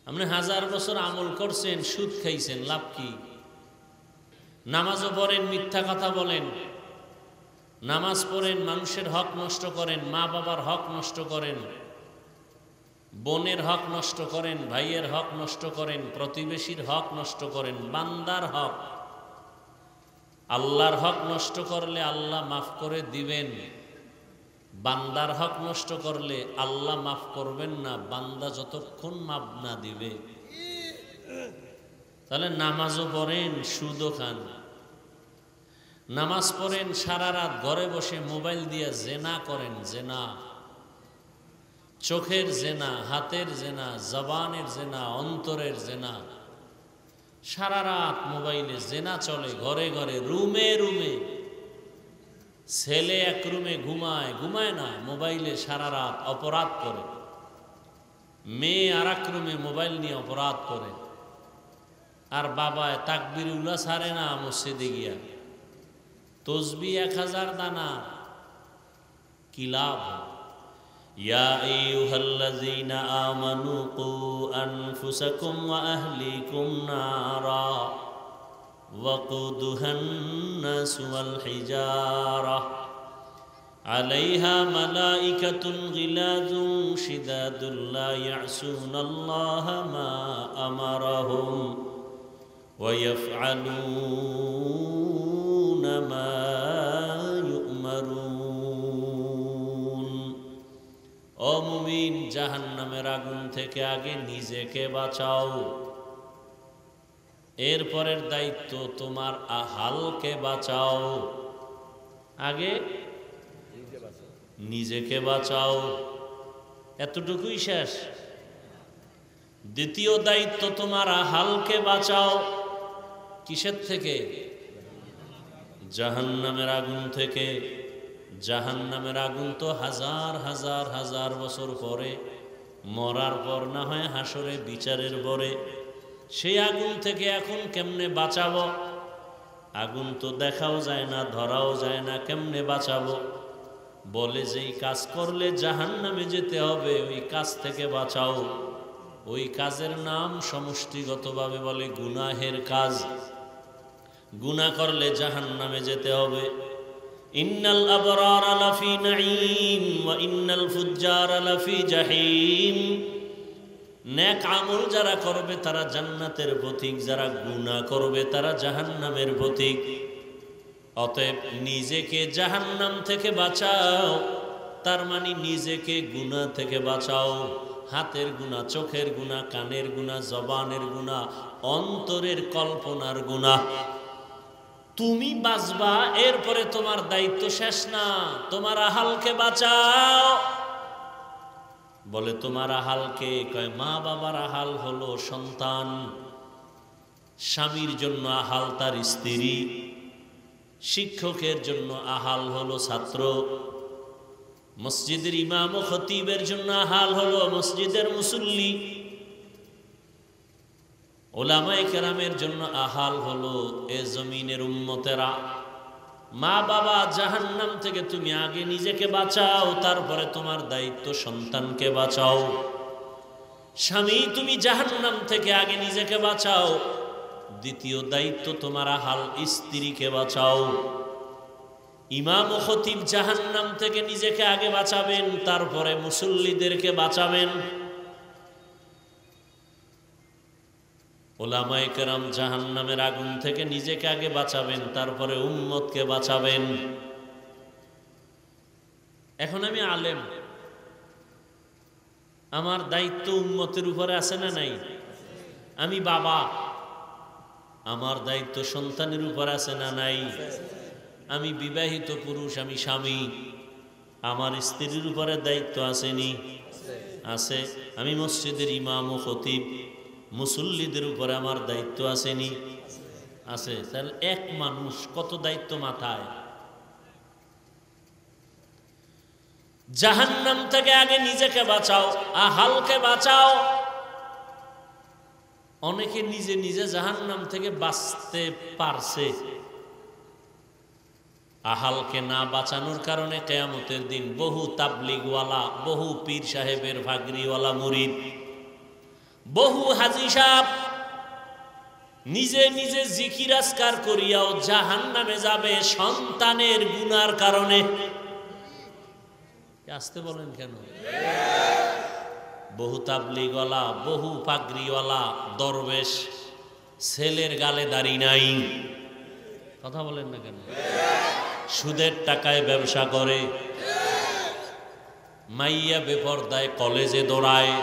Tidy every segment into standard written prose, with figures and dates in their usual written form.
আপনি 1000 বছর আমল করছেন, সুদ খাইছেন, লাভ কি? নামাজও পড়েন, মিথ্যা কথা বলেন, নামাজ পড়েন, মানুষের হক নষ্ট করেন, মা বাবার হক নষ্ট করেন, বোনের হক নষ্ট করেন, ভাইয়ের হক নষ্ট করেন, প্রতিবেশীর হক নষ্ট করেন, বান্দার হক। আল্লাহর হক নষ্ট করলে আল্লাহ মাফ করে দিবেন, বান্দার হক নষ্ট করলে আল্লাহ মাফ করবেন না, বান্দা যতক্ষণ মাফ না দিবে। তাহলে নামাজও পড়েন, সুদও খান। নামাজ পড়েন, সারা রাত ঘরে বসে মোবাইল দিয়ে জেনা করেন, জেনা, চোখের জেনা, হাতের জেনা, জবানের জেনা, অন্তরের জেনা। সারা রাত মোবাইলে জেনা চলে, ঘরে ঘরে, রুমে রুমে। ছেলে এক রুমে ঘুমায়, ঘুমায় না, মোবাইলে সারা রাত অপরাধ করে। মেয়ে আর এক রুমে মোবাইল নিয়ে অপরাধ করে। আর বাবায় তাকবির উল্লাহ ছাড়ে না মসজিদে গিয়া, তসবি 1000 দানা, কি লাভ? ইয়া আইয়ুহাল্লাযীনা আমানু কু আনফুসাকুম ওয়া আহলিকুম নারা ওয়াকুদুহান নাসু ওয়াল হিজারা আলাইহা মালাইকাতুন গিলাযুন শিদাদুন লা ইয়াসুনাল্লাহা মা আমারাহুম ওয়া ইয়াফআলুনা মা ইউমারুন। ও মুমিন, জাহান্নামের আগুন থেকে আগে নিজেকে বাঁচাও, এরপরের দায়িত্ব তোমার আহালকে বাঁচাও। আগে নিজেকে বাঁচাও, এতটুকুই শেষ? দ্বিতীয় দায়িত্ব তোমার আহালকে বাঁচাও। কিসের থেকে? জাহান্নামের আগুন থেকে। জাহান্নামের আগুন তো হাজার হাজার হাজার বছর পরে, মরার পর না হয় হাসরে বিচারের পরে। সেই আগুন থেকে এখন কেমনে বাঁচাবো? আগুন তো দেখাও যায় না, ধরাও যায় না, কেমনে বাঁচাবো? বলে যেই কাজ করলে জাহান্নামে যেতে হবে ওই কাজ থেকে বাঁচাও। ওই কাজের নাম সমষ্টিগতভাবে বলে গুনাহের কাজ। গুনাহ করলে জাহান্নামে যেতে হবে। ইন্নাল আবরারা লাফি নাঈম ওয়া ইন্নাল ফুজ্জারা লাফি জাহিম। নেক আমল যারা করবে তারা জান্নাতের পথিক, যারা গুনাহ করবে তারা জাহান্নামের পথিক। অতএব নিজেকে জাহান্নাম থেকে বাঁচাও, তার মানে নিজেকে গুনাহ থেকে বাঁচাও। হাতের গুনাহ, চোখের গুনাহ, কানের গুনাহ, জবানের গুনাহ, অন্তরের কল্পনার গুনাহ। তুমি বাঁচবা, এরপরে তোমার দায়িত্ব শেষ না, তোমার আহালকে বাঁচাও। বলে তোমার আহালকে, কয় মা বাবার আহাল হলো সন্তান, স্বামীর জন্য আহাল তার স্ত্রী, শিক্ষকের জন্য আহাল হলো ছাত্র, মসজিদের ইমাম ও খতিবের জন্য আহাল হলো মসজিদের মুসল্লি, ওলামায়ে কেরামের জন্য আহাল হলো এ জমিনের উম্মতেরা। মা বাবা, জাহান্নাম থেকে তুমি আগে নিজেকে বাঁচাও, তারপরে তোমার দায়িত্ব সন্তানকে বাঁচাও। স্বামী, তুমি জাহান্নাম থেকে আগে নিজেকে বাঁচাও, দ্বিতীয় দায়িত্ব তোমার আহাল স্ত্রীকে বাঁচাও। ইমাম ও খতিব জাহান্নাম থেকে নিজেকে আগে বাঁচাবেন, তারপরে মুসল্লিদেরকে বাঁচাবেন। ওলামায়ে কেরাম জাহান্নামের আগুন থেকে নিজেকে আগে বাঁচাবেন, তারপরে উম্মতকে বাঁচাবেন। এখন আমি আলেম, আমার দায়িত্ব উম্মতের উপরে আছে না নাই? আমি বাবা, আমার দায়িত্ব সন্তানের উপর আছে না নাই? আমি বিবাহিত পুরুষ, আমি স্বামী, আমার স্ত্রীর উপরে দায়িত্ব আসেনি? আছে। আমি মসজিদের ইমাম ও খতিব, মুসল্লিদের উপরে আমার দায়িত্ব আসেনি? আছে। তাহলে এক মানুষ কত দায়িত্ব মাথায়? জাহান্নাম থেকে আগে নিজেকে বাঁচাও, আহালকে বাঁচাও। অনেকে নিজে নিজে জাহান্নাম থেকে বাঁচতে পারছে, আহালকে না বাঁচানোর কারণে কিয়ামতের দিন বহু তাবলিগওয়ালা, বহু পীর সাহেবের ভাগরিওয়ালা মুরিদ, বহু হাজী সাহেব নিজে নিজে জিকির আজকার করিয়াও জাহান্নামে যাবে সন্তানের গুনার কারণে। আসতে বলেন কেন? বহু তাবলীগওয়ালা, বহু পাগড়িওয়ালা দরবেশ ছেলের গালে দাড়ি নাই, কথা বলেন না কেন? সুদের টাকায় ব্যবসা করে, মাইয়া বেপরদায় কলেজে দৌড়ায়।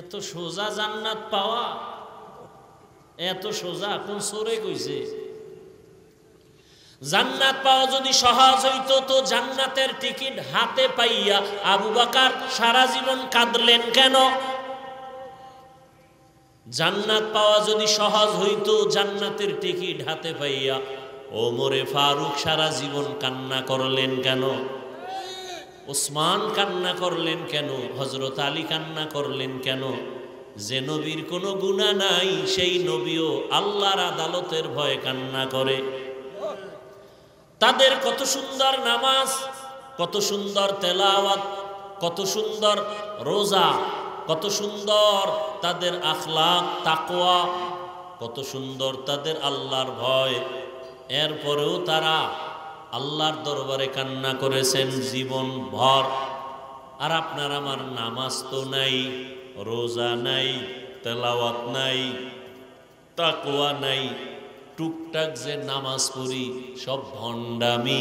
এত সোজা জান্নাত পাওয়া, এত সোজা কোন সরে কইছে? জান্নাত পাওয়া যদি সহজ হইতো তো জান্নাতের টিকিট হাতে পাইয়া আবু বকর সারা জীবন কাঁদলেন কেন? জান্নাত পাওয়া যদি সহজ হইতো জান্নাতের টিকিট হাতে পাইয়া ওমরে ফারুক সারা জীবন কান্না করলেন কেন? ওসমান কান্না করলেন কেন? হযরত আলী কান্না করলেন কেন? যে নবীর কোনো গুনাহ নাই সেই নবীও আল্লাহর আদালতের ভয়ে কান্না করে। তাদের কত সুন্দর নামাজ, কত সুন্দর তেলাওয়াত, কত সুন্দর রোজা, কত সুন্দর তাদের আখলাক তাকওয়া, কত সুন্দর তাদের আল্লাহর ভয়। এরপরেও তারা আল্লাহর দরবারে কান্না করেছেন জীবন ভর। আর আপনার আমার নামাজ তো নাই, রোজা নাই, তেলাওয়াত নাই, তাকওয়া নাই, টুকটাক যে নামাজ পড়ি সব ভণ্ডামি।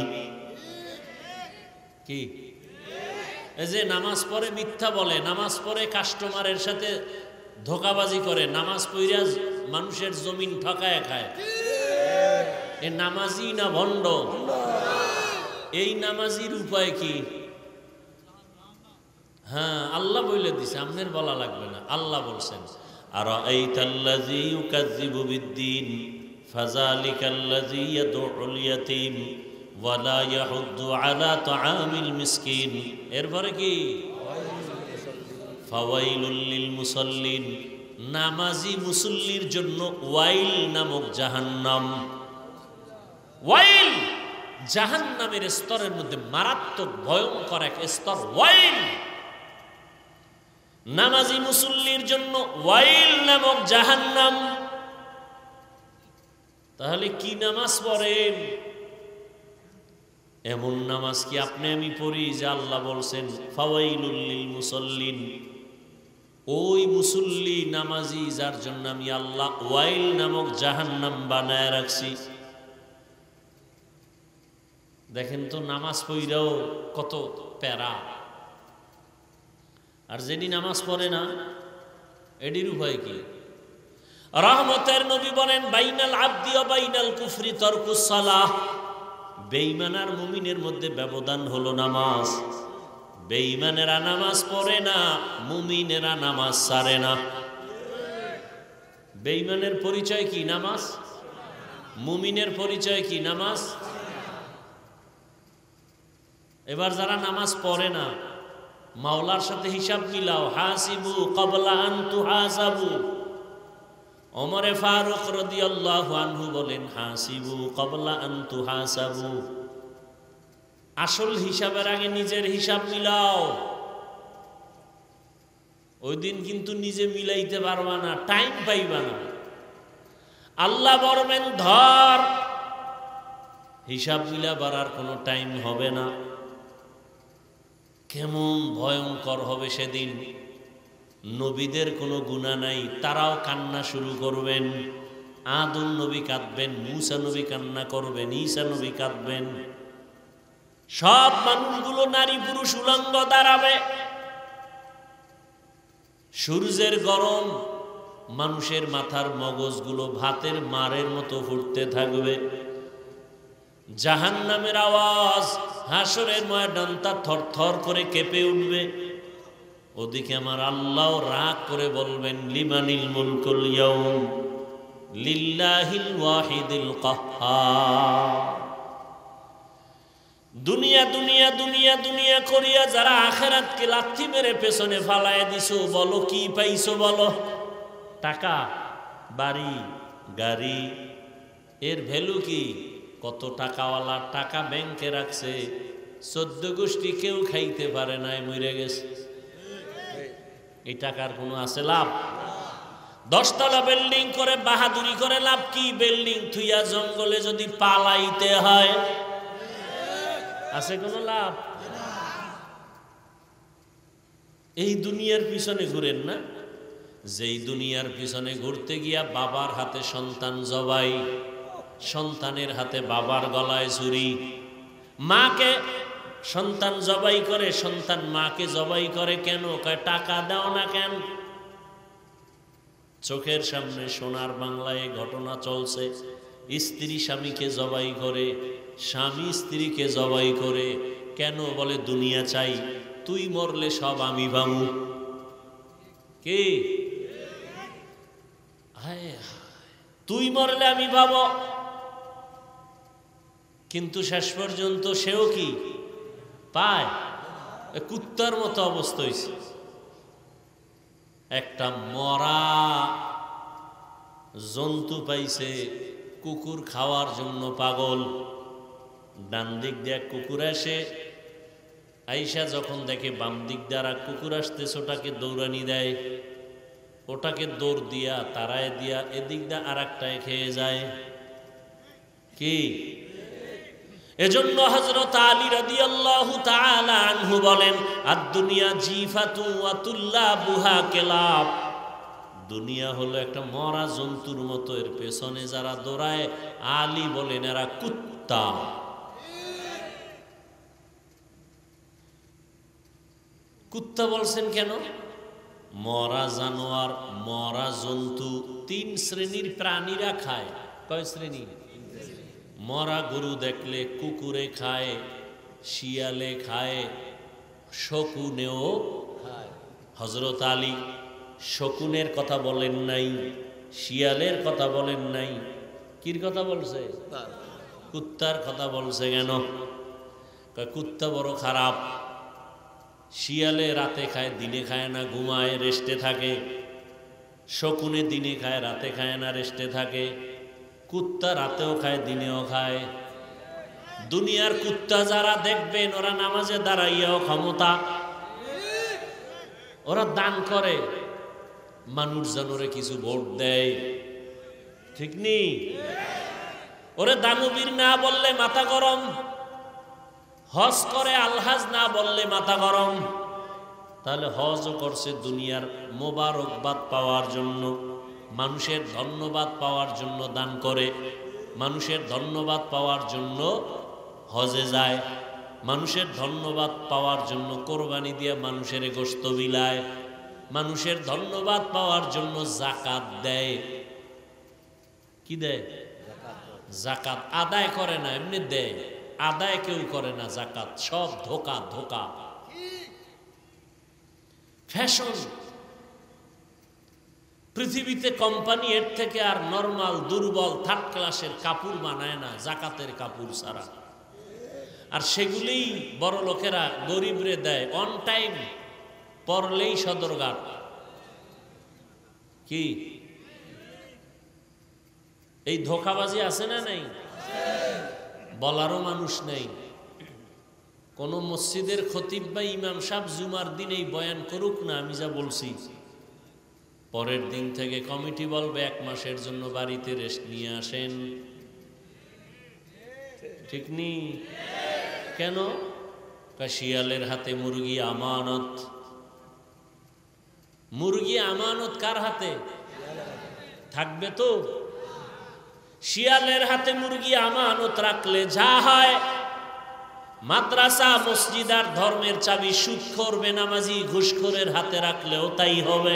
কি এই যে নামাজ পড়ে মিথ্যা বলে, নামাজ পড়ে কাস্টমারের সাথে ধোকাবাজি করে, নামাজ পড়িয়া মানুষের জমিন ঠকায় খায়, এ নামাজি না ভণ্ড? এই নামাজির উপায় কি? হ্যাঁ, আল্লাহ বলে দিছে, আপনার বলা লাগবে না। আল্লাহ বলছেন, আরাআইতাল্লাযী ইউকাযযিবু বিদ্দীন ফাযালিকাল্লাযী ইয়াদউল ইয়াতীম ওয়া লা ইয়াহুদ্দু আলা তাআমিল মিসকিন। এরপরে কি? ফাওয়াইলুল লিল মুসাল্লিন, নামাজি মুসল্লির জন্য ওয়াইল নামক জাহান্নাম। ওয়াইল জাহান্নামের স্তরের মধ্যে মারাত্মক ভয়ঙ্কর এক স্তর ওয়াইল। নামাজি মুসল্লির জন্য ওয়াইল নামক জাহান্নাম। তাহলে কি নামাজ পড়েন? এমন নামাজ কি আপনি আমি পড়ি যে আল্লাহ বলছেন ফাওয়াইলুল লিল মুসাল্লিন, ওই মুসল্লি নামাজি যার জন্য আমি আল্লাহ ওয়াইল নামক জাহান্নাম বানায় রাখছি। দেখেন তো নামাজ পড়াও কত প্যারা। আর যেটি নামাজ পড়ে না এটির উপায় কি? রহমতের নবী বলেন, বাইনাল আবদি ওয়া বাইনাল কুফরি তারকুস সালাহ। বেঈমান আর মুমিনের মধ্যে ব্যবধান হলো নামাজ। বেঈমানেরা নামাজ পড়ে না, মুমিনেরা নামাজ ছাড়ে না। বেঈমানের পরিচয় কি? নামাজ। মুমিনের পরিচয় কি? নামাজ। এবার যারা নামাজ পড়ে না, মাওলার সাথে হিসাব মিলাও। হাসিবু ক্বাবলা আন তুহাসাবু। ওমরে ফারুক রাদিয়াল্লাহু আনহু বলেন, হাসিবু ক্বাবলা আন তুহাসাবু। আসল হিসাবের আগে নিজের হিসাব মিলাও। ওই দিন কিন্তু নিজে মিলাইতে পারবা না, টাইম পাইবা না। আল্লাহ বলবেন ধর, হিসাব মিলাবার আর কোনো টাইম হবে না। কেমন ভয়ঙ্কর হবে সেদিন। নবীদের কোনো গুনাহ নাই, তারাও কান্না শুরু করবেন। আদম নবী কাঁদবেন, মূসা নবী কান্না করবেন, ঈসা নবী কাঁদবেন। সব মানুষগুলো নারী পুরুষ উলঙ্গ দাঁড়াবে। সূর্যের গরম, মানুষের মাথার মগজগুলো ভাতের মারের মতো ফুটতে থাকবে। জাহান্নামের আওয়াজ, হাসরের ময়দানটা থরথর করে কেঁপে উঠবে। ওদিকে আমার আল্লাহ রাগ করে বলবেন, লিমানিল মুলকুল ইয়াউম লিল্লাহিল ওয়াহিদিল কাহ্হার। দুনিয়া দুনিয়া দুনিয়া দুনিয়া করিয়া যারা আখিরাতকে লাথি মেরে পেছনে ফালায় দিছো, বলো কি পাইছো? বলো টাকা, বাড়ি, গাড়ি। এর ভ্যালু কি? কত টাকাওয়ালা টাকা ব্যাংকে রাখছে, 14 গোষ্ঠী কেউ খাইতে পারে নাই, মরে গেছে। এই টাকার কোনো আছে লাভ? 10 তলা বিল্ডিং করে বাহাদুরি করে লাভ কি? বিল্ডিং থুইয়া জঙ্গলে যদি পালাইতে হয় আছে কোনো লাভ? এই দুনিয়ার পিছনে ঘুরেন না, যেই দুনিয়ার পিছনে ঘুরতে গিয়া বাবার হাতে সন্তান জবাই, সন্তানের হাতে বাবার গলায় ছুরি, মাকে সন্তান জবাই করে, সন্তান মাকে জবাই করে কেন? কয় টাকা দাও না কেন? চোখের সামনে সোনার বাংলায় ঘটনা চলছে, স্ত্রী স্বামীকে জবাই করে, স্বামী স্ত্রীকে জবাই করে কেন? বলে দুনিয়া চাই, তুই মরলে সব আমি পাবো। কি তুই মরলে আমি পাবো? কিন্তু শেষ পর্যন্ত সেও কি পায়? কুত্তার মতো অবস্থা হয়েছে। একটা মরা জন্তু পাইছে, কুকুর খাওয়ার জন্য পাগল। ডান দিক দিয়ে কুকুর আসে, আইসা যখন দেখে বাম দিক দ্বারা কুকুর আসতেছে, ওটাকে দৌড়ানি দেয়, ওটাকে দৌড় দিয়া তারায় দিয়া এদিক দিয়ে আর একটায় খেয়ে যায়। কি এজন্য হযরত আলী রাদিয়াল্লাহু তাআলা আনহু বলেন, আদ-দুনিয়া জিফাতু ওয়া তুল্লাবুহা কিলাব। দুনিয়া হলো একটা মরা জন্তুর মতো, এর পেছনে যারা দৌড়ায়, আলী বলেন এরা কুত্তা। কুত্তা বলছেন কেন? মরা জানোয়ার, মরা জন্তু 3 শ্রেণীর প্রাণীরা খায়। কয় শ্রেণী? মরা গরু দেখলে কুকুরে খায়, শিয়ালে খায়, শকুনেও খায়। হযরত আলী শকুনের কথা বলেন নাই, শিয়ালের কথা বলেন নাই, কির কথা বলছে? কুত্তার কথা বলছে। কেন? কুত্তা বড় খারাপ। শিয়ালে রাতে খায়, দিনে খায় না, ঘুমায়, রেস্টে থাকে। শকুনে দিনে খায়, রাতে খায় না, রেস্টে থাকে। কুত্তা রাতেও খায়, দিনেও খায়। দুনিয়ার কুত্তা যারা দেখবেন, ওরা নামাজে দাঁড়াইয়াও ক্ষমতা, ওরা দান করে, মানুষজনরে কিছু ভোট দেয়, ঠিক নেই? ওরে দানবীর না বললে মাথা গরম, হজ করে আলহাজ না বললে মাথা গরম। তাহলে হজও করছে দুনিয়ার মোবারকবাদ পাওয়ার জন্য, মানুষের ধন্যবাদ পাওয়ার জন্য দান করে, মানুষের ধন্যবাদ পাওয়ার জন্য হজে যায়, মানুষের ধন্যবাদ পাওয়ার জন্য কোরবানি দিয়ে মানুষের গোশত বিলায়, মানুষের ধন্যবাদ পাওয়ার জন্য যাকাত দেয়। কি দেয়? যাকাত আদায় করে না, এমনি দেয়। আদায় কেউ করে না যাকাত, সব ধোকা ধোকা। ফ্যাশন, পৃথিবীতে কোম্পানি এর থেকে আর নরমাল দুর্বল 3rd ক্লাসের কাপড় বানায় না যাকাতের কাপড় ছাড়া। আর সেগুলিই বড় লোকেরা গরিবরে দেয়, অন টাইম পরলেই সদরঘাট। কি এই ধোকাবাজি আছে না নাই? বলারও মানুষ নেই। কোন মসজিদের খতিব বা ইমাম সাহেব জুমার দিন এই বয়ান করুক না, আমি যা বলছি, পরের দিন থেকে কমিটি বলবে 1 মাসের জন্য বাড়িতে রেস্ট নিয়ে আসেন। ঠিক নেই? কেন? শিয়ালের হাতে মুরগি আমানত। মুরগি আমানত কার হাতে থাকবে? তো শিয়ালের হাতে মুরগি আমানত রাখলে যা হয়, মাদ্রাসা মসজিদ আর ধর্মের চাবি সুদখোর বেনামাজি ঘুষখোরের হাতে রাখলেও তাই হবে।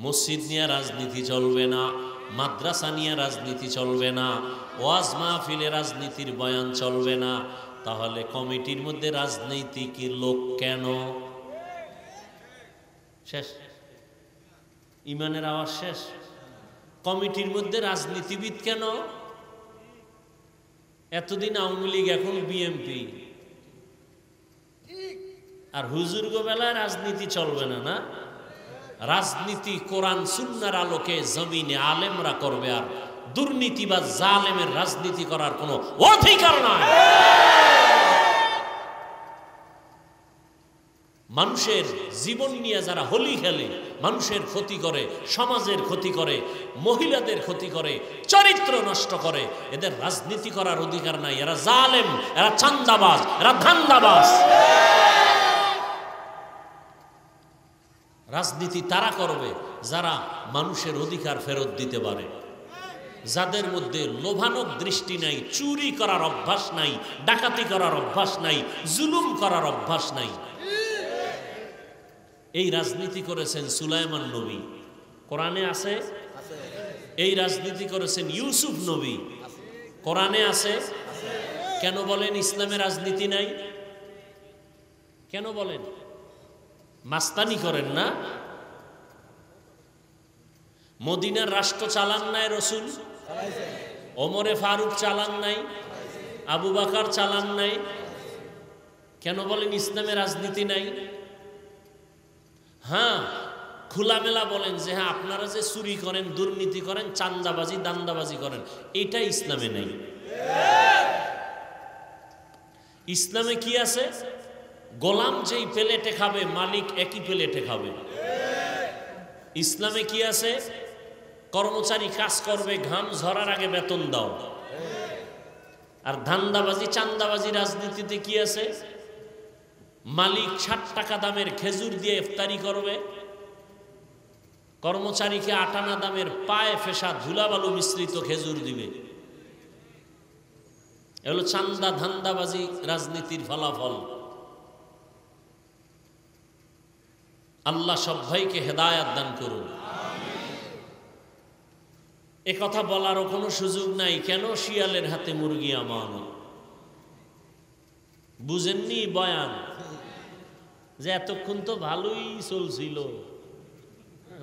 মসজিদ নিয়ে রাজনীতি চলবে না, মাদ্রাসা নিয়ে রাজনীতি চলবে না, ওয়াজ মাহফিলে রাজনীতির বয়ান চলবে না। তাহলে কমিটির মধ্যে রাজনৈতিক লোক কেন? শেষ, ইমানের আওয়াজ শেষ। কমিটির মধ্যে রাজনীতিবিদ কেন? এতদিন আওয়ামী লীগ, এখন বিএনপি। আর হুজুরগ বেলায় রাজনীতি চলবে না, না? রাজনীতি কোরআন সুন্নাহর আলোকে জমিনে আলেমরা করবে, আর দুর্নীতি বা জালেমের রাজনীতি করার কোনো অধিকার নাই। মানুষের জীবন নিয়ে যারা হোলি খেলে, মানুষের ক্ষতি করে, সমাজের ক্ষতি করে, মহিলাদের ক্ষতি করে, চরিত্র নষ্ট করে, এদের রাজনীতি করার অধিকার নাই। এরা জালেম, এরা চান্দাবাজ, এরা ধান্দাবাজ। রাজনীতি তারা করবে যারা মানুষের অধিকার ফেরত দিতে পারে, যাদের মধ্যে লোভানক দৃষ্টি নাই, চুরি করার অভ্যাস নাই, ডাকাতি করার অভ্যাস নাই, জুলুম করার অভ্যাস নাই। এই রাজনীতি করেছেন সুলাইমান নবী, কোরআনে আছে। এই রাজনীতি করেছেন ইউসুফ নবী, কোরআনে আছে। কেন বলেন ইসলামে রাজনীতি নাই? কেন বলেন? মাস্তানি করেন না? মদিনার রাষ্ট্র চালান নাই রসুল? ওমরে ফারুক চালান নাই? আবু বকর চালান নাই? কেন বলেন ইসলামে রাজনীতি নাই? হ্যাঁ, খোলামেলা বলেন যে হ্যাঁ আপনারা যে চুরি করেন, দুর্নীতি করেন, চান্দাবাজি দান্দাবাজি করেন, এটা ইসলামে নেই। ইসলামে কি আছে? গোলাম যেই প্লেটে খাবে, মালিক একই প্লেটে খাবে। ইসলামে কি আছে? কর্মচারী কাজ করবে, ঘাম ঝরার আগে বেতন দাও। আর ধান্দাবাজি চান্দাবাজি রাজনীতিতে কি আছে? মালিক 60 টাকা দামের খেজুর দিয়ে ইফতারি করবে, কর্মচারীকে 8 আনা দামের পায়ে ফেসা ধুলাবালু মিশ্রিত খেজুর দিবে। এগুলো চান্দা ধান্দাবাজি রাজনীতির ফলাফল। আল্লাহ সব ভাইকে হেদায়াত দান করুন। এ কথা বলারও কোনো সুযোগ নাই। কেন শিয়ালের হাতে মুরগি আমানত? বুঝেননি বয়ান? যে এতক্ষণ তো ভালোই চলছিল,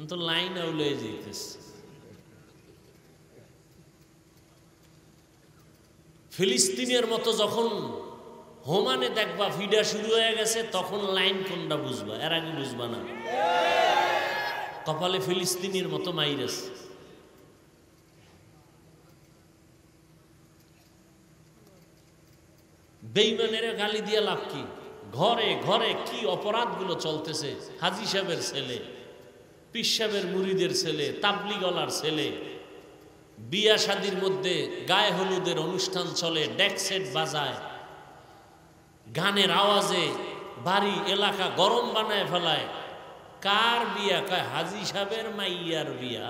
তো লাইন আউলে যেতেছে। ফিলিস্তিনের মতো যখন হোমানে দেখবা ফিডা শুরু হয়ে গেছে, তখন লাইন কোনটা বুঝবা, এর আগে বুঝবা না। কপালে ফিলিস্তিনের মতো মাইরাস। বেঈমানের গালি দিয়ে লাভ কি? ঘরে ঘরে কি অপরাধগুলো চলতেছে। হাজী সাহেবের ছেলে, পীর সাহেবের মুরিদের ছেলে, তাবলিগলার ছেলে, বিয়া শাদির মধ্যে গায়ে হলুদের অনুষ্ঠান চলে, ডেক সেট বাজায়, গানের আওয়াজে বাড়ি এলাকা গরম বানায় ফেলায়। কার বিয়া? কয় হাজী সাহেবের মাইয়ার বিয়া।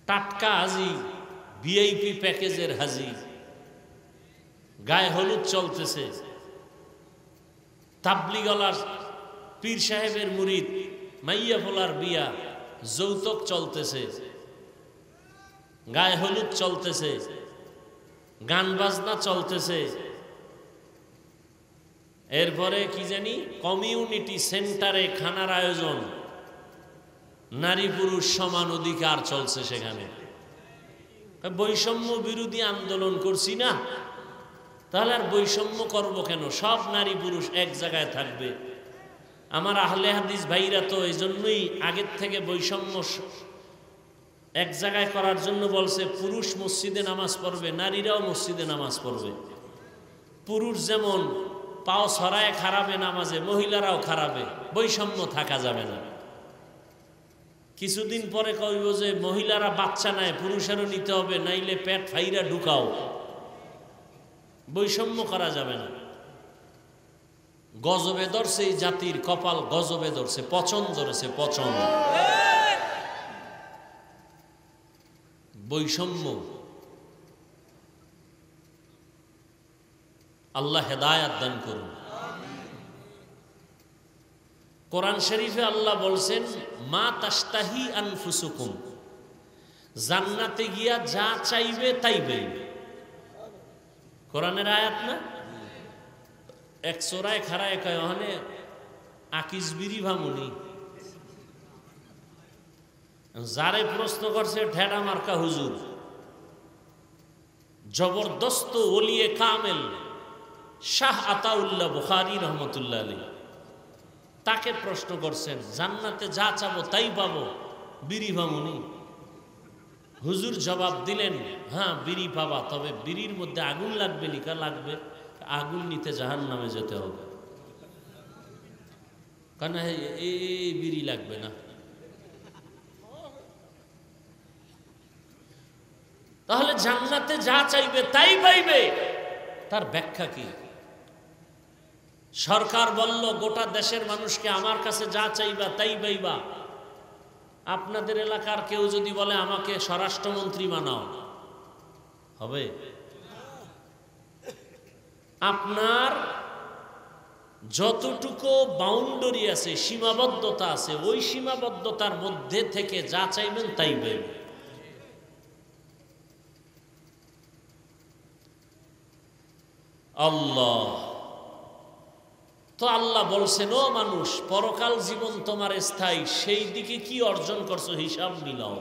টাটকা হাজি, ভিআইপি প্যাকেজের হাজি, গায়ে হলুদ চলতেছে। তাবলিগলার পীর সাহেবের মুরিদ মাইয়া ফোলার বিয়া, যৌতুক চলতেছে, গায়ে হলুদ চলতেছে, গান বাজনা চলতেছে। এরপরে কি জানি কমিউনিটি সেন্টারে খানার আয়োজন, নারী পুরুষ সমান অধিকার চলছে সেখানে। বৈষম্য বিরোধী আন্দোলন করছি না, তাহলে আর বৈষম্য করব কেন? সব নারী পুরুষ এক জায়গায় থাকবে। আমার আহলে হাদিস ভাইরা তো এই জন্যই আগের থেকে বৈষম্য এক জায়গায় করার জন্য বলছে, পুরুষ মসজিদে নামাজ পড়বে, নারীরাও মসজিদে নামাজ পড়বে। পুরুষ যেমন পাও ছড়ায় খারাপে নামাজে, মহিলারাও খারাপে, বৈষম্য থাকা যাবে না। কিছুদিন পরে কইব যে মহিলারা বাচ্চা নেয়, পুরুষেরও নিতে হবে, নাইলে পেট ফাইরা ঢুকাও। বৈষম্য করা যাবে না। গজবে ধরছে এই জাতির কপাল, গজবে ধরছে, পচন ধরেছে, পচন। বৈষম্য। আল্লাহ হেদায়াত দান করুন। কোরআন শরীফে আল্লাহ বলছেন, মা তাশতাহি আনফুসুকুম, জান্নাতে গিয়া যা চাইবে তাইবে। কোরআনের আয়াত না? এক চোরায় খারায় কয় ওখানে আকিস বিড়ি ভামুনি। যারে প্রশ্ন করছে ঠেডা মার্কা হুজুর, জবরদস্ত ওলিয়ে কামেল শাহ আতাউল্লাহ বুখারী রহমতুল্লাহ আলাইহি, তাকে প্রশ্ন করছেন জান্নাতে যা চাবো তাই পাবো, বিড়ি ভামুনি? হুজুর জবাব দিলেন, হ্যাঁ বিড়ি পাবা, তবে বিড়ির মধ্যে আগুন লাগবে, লিখা লাগবে, আগুন নিতে জাহান্নামে যেতে হবে। কেন এই বিড়ি লাগবে না। তাহলে জান্নাতে যা চাইবে তাই পাইবে, তার ব্যাখ্যা কি? সরকার বলল গোটা দেশের মানুষকে আমার কাছে যা চাইবা তাই পাইবা। আপনাদের এলাকার কেউ যদি বলে আমাকে স্বরাষ্ট্রমন্ত্রী বানাও, হবে? আপনার যতটুকু বাউন্ডারি আছে, সীমাবদ্ধতা আছে, ওই সীমাবদ্ধতার মধ্যে থেকে যা চাইবেন তাই পাইবেন। আল্লাহ তো আল্লাহ বলছেন, ও মানুষ, পরকাল জীবন তোমার স্থায়ী, সেই দিকে কি অর্জন করছো হিসাব মিলাও।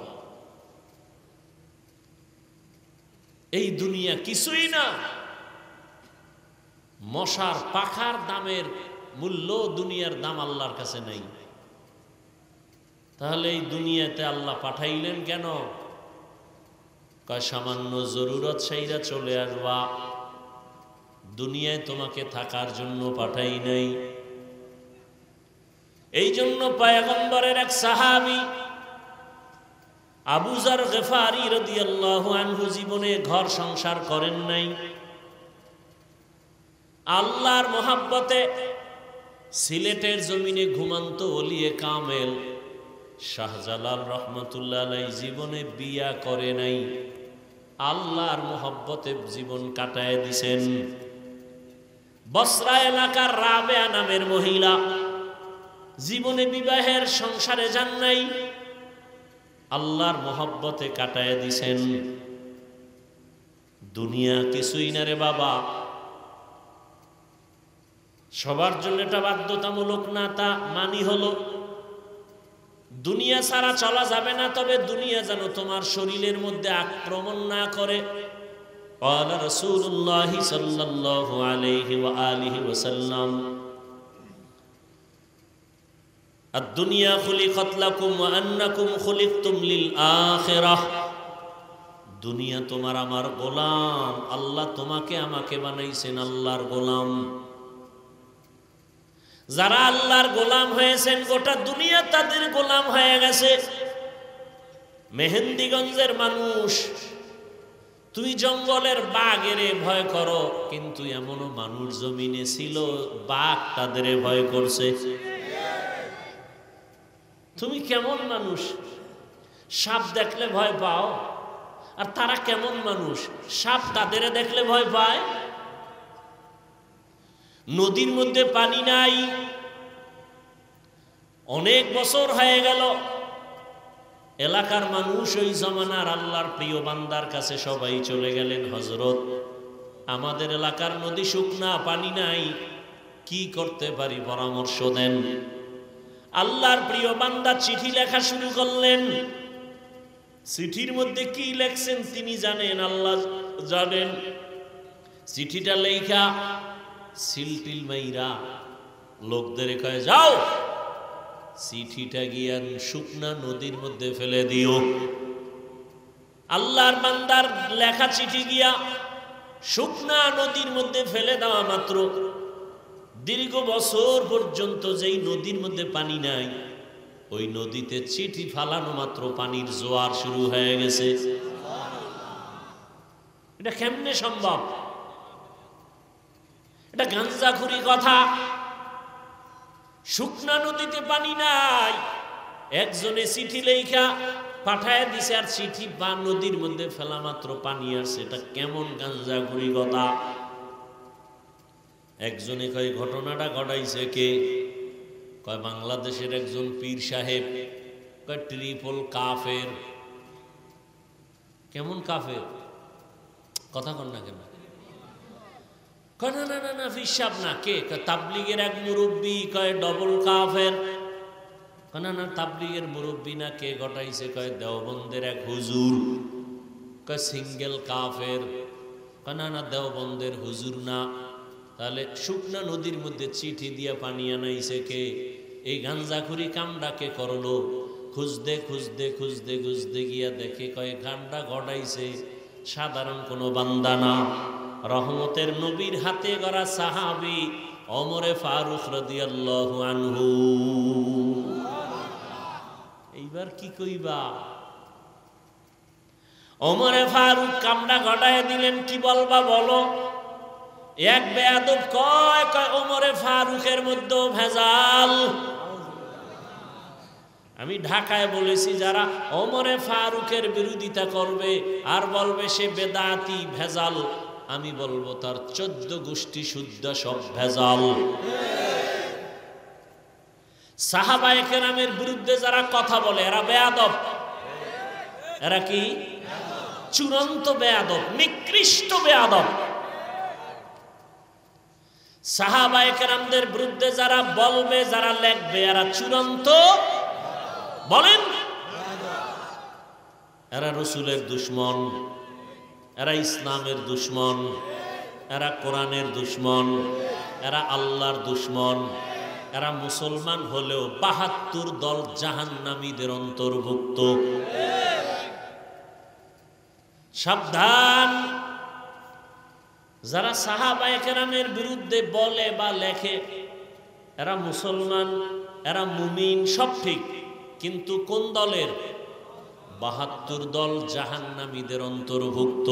এই দুনিয়া কিছুই না। মশার পাখার দামের মূল্য দুনিয়ার দাম আল্লাহর কাছে নাই। তাহলে এই দুনিয়াতে আল্লাহ পাঠাইলেন কেন? কয় সামান্য জরুরত সেইরা চলে আসবা, দুনিয়ায় তোমাকে থাকার জন্য পাঠাই নাই। এই জন্য পয়গম্বরের এক সাহাবী আবু যার গিফারি রাদিয়াল্লাহু আনহু জীবনে ঘর সংসার করেন নাই। আল্লাহর মহাব্বতে সিলেটের জমিনে ঘুমন্ত ওলিয়ে কামেল শাহজালাল রহমতুল্লাহ আলাইহি জীবনে বিয়া করে নাই। আল্লাহর মহব্বতে জীবন কাটায় দিছেন। বসরা এলাকার রাবেয়া নামের মহিলা জীবনে বিবাহের সংসারে যান নাই, আল্লাহর মহব্বতে কাটায় দিছেন। দুনিয়া কিছুই না রে বাবা, সবার জন্য এটা বাধ্যতামূলক না, তা মানি হলো দুনিয়া ছাড়া চলা যাবে না, তবে দুনিয়া যেন তোমার শরীরের মধ্যে আক্রমণ না করে। قال رسول الله صلى الله عليه وآله وسلم الدنيا خلقت لكم وأنكم خلقتم للآخرة। দুনিয়া তোমার আমার গোলাম, আল্লাহ তোমাকে আমাকে বানাইছেন আল্লাহর গোলাম। যারা আল্লাহর গোলাম হয়েছেন গোটা দুনিয়া তাদের গোলাম হয়ে গেছে। মেহেন্দিগঞ্জের মানুষ, তুই জঙ্গলের বাঘের ভয় করো, কিন্তু এমনও মানুষ জমিনে ছিল বাঘ তাদের ভয় করছে। তুমি কেমন মানুষ? সাপ দেখলে ভয় পাও, আর তারা কেমন মানুষ? সাপ তাদের দেখলে ভয় পায়। নদীর মধ্যে পানি নাই, অনেক বছর হয়ে গেল। এলাকার মানুষ ওই জমানার আল্লাহর প্রিয় বান্দার কাছে সবাই চলে গেলেন, হযরত আমাদের এলাকার নদী শুকনা, পানি নাই, কি করতে পারি পরামর্শ দেন। আল্লাহর প্রিয় বান্দা চিঠি লেখা শুরু করলেন। চিঠির মধ্যে কি লেখছেন তিনি জানেন, আল্লাহ জানেন। চিঠিটা লেখা সিলটিল মাইরা লোকদের কয়, যাও চিঠিটা গিয়া শুকনা নদীর মধ্যে ফেলে দিও। আল্লাহর বান্দার লেখা চিঠি গিয়া শুকনা নদীর মধ্যে ফেলে দেওয়া মাত্র দীর্ঘ বছর পর্যন্ত যেই নদীর মধ্যে পানি নাই, ওই নদীতে চিঠি ফালানো মাত্র পানির জোয়ার শুরু হয়ে গেছে। এটা কেমনে সম্ভব? এটা গাঞ্জাখুরি কথা। শুকনা নদীতে পানি নাই, একজনে চিঠি লেখা পাঠায় দিছে, আর চিঠি বা নদীর মধ্যে ফেলা মাত্র পানি আসছে। এটা কেমন গাঞ্জাখুরি কথা? একজনে কয় ঘটনাটা ঘটাইছে কে? কয় বাংলাদেশের একজন পীর সাহেব। কয় ট্রিপল কাফের। কেমন কাফের? কথা কন না কেন? কয় না না না হিসাব না। কে? তাবলিগের এক মুরব্বী। কয় ডবল কাফের। কয় না না তাবলিগের মুরব্বী না। কে ঘটাইছে? কয় দেওবন্দের এক হুজুর। কয় সিঙ্গেল কাফের। কয় না না দেওবন্দের হুজুর না। তাহলে শুকনা নদীর মধ্যে চিঠি দিয়া পানি আনাইছে কে? এই গাঞ্জাখুরি কামটা কে করলো? খুঁজতে খুঁজতে খুঁজতে খুঁজতে গিয়া দেখে কয় কামটা ঘটাইছে সাধারণ কোনো বান্দা না, রহমতের নবীর হাতে গড়া সাহাবী ওমরে ফারুক রাদিয়াল্লাহু আনহু। এইবার কি কইবা? ওমরে ফারুক কামনা ঘটায় দিলেন, কি বলবা বলো? এক বেয়াদব কয় ওমরে ফারুকের মধ্যে ভেজাল। আমি ঢাকায় বলেছি, যারা ওমরে ফারুকের বিরোধিতা করবে আর বলবে সে বেদাতি ভেজাল, আমি বলবো তার 14 গোষ্ঠী শুদ্ধ সব ভেজাল। সাহাবায়ে কেরামের বিরুদ্ধে যারা কথা বলে এরা বেয়াদব। এরা কি? চূড়ান্ত বেয়াদব, নিকৃষ্ট বেয়াদব। সাহাবায়ে কেরামদের বিরুদ্ধে যারা বলবে, যারা লেখবে, এরা চূড়ান্ত বলেন, এরা রসুলের দুশমন, এরা ইসলামের দুশমন, এরা কোরআনের দুশমন, এরা আল্লাহর দুশমন। এরা মুসলমান হলেও ৭২ দল জাহান্নামীদের অন্তর্ভুক্ত। সাবধান! যারা সাহাবায়ে কেরামের বিরুদ্ধে বলে বা লেখে এরা মুসলমান, এরা মুমিন, সব ঠিক, কিন্তু কোন দলের? ৭২ দল জাহান্নামীদের অন্তর্ভুক্ত।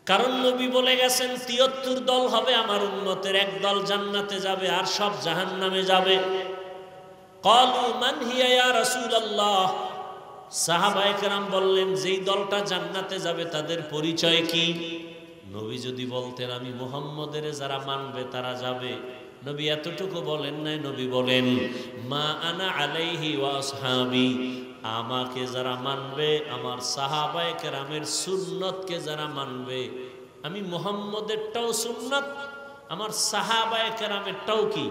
কারণ নবী বলে গেছেন ৭৩ দল হবে আমার উম্মতের, এক দল জান্নাতে যাবে আর সব জাহান্নামে যাবে। ক্বালু মান হিয়া ইয়া রাসূলুল্লাহ। সাহাবায়ে কেরাম বললেন, যেই দলটা জান্নাতে যাবে তাদের পরিচয় কি? নবী যদি বলতেন আমি মুহাম্মদের যারা মানবে তারা যাবে, নবী এতটুকু বলেন নাই। নবী বলেন, মা আনা আলাইহি ওয়া আসহাবি, আমাকে যারা মানবে, আমার সাহাবায়ে কেরামের সুন্নতকে যারা মানবে, আমি মুহাম্মদেরটাও সুন্নাত, আমার সাহাবায়ে কেরামেরটাও কি?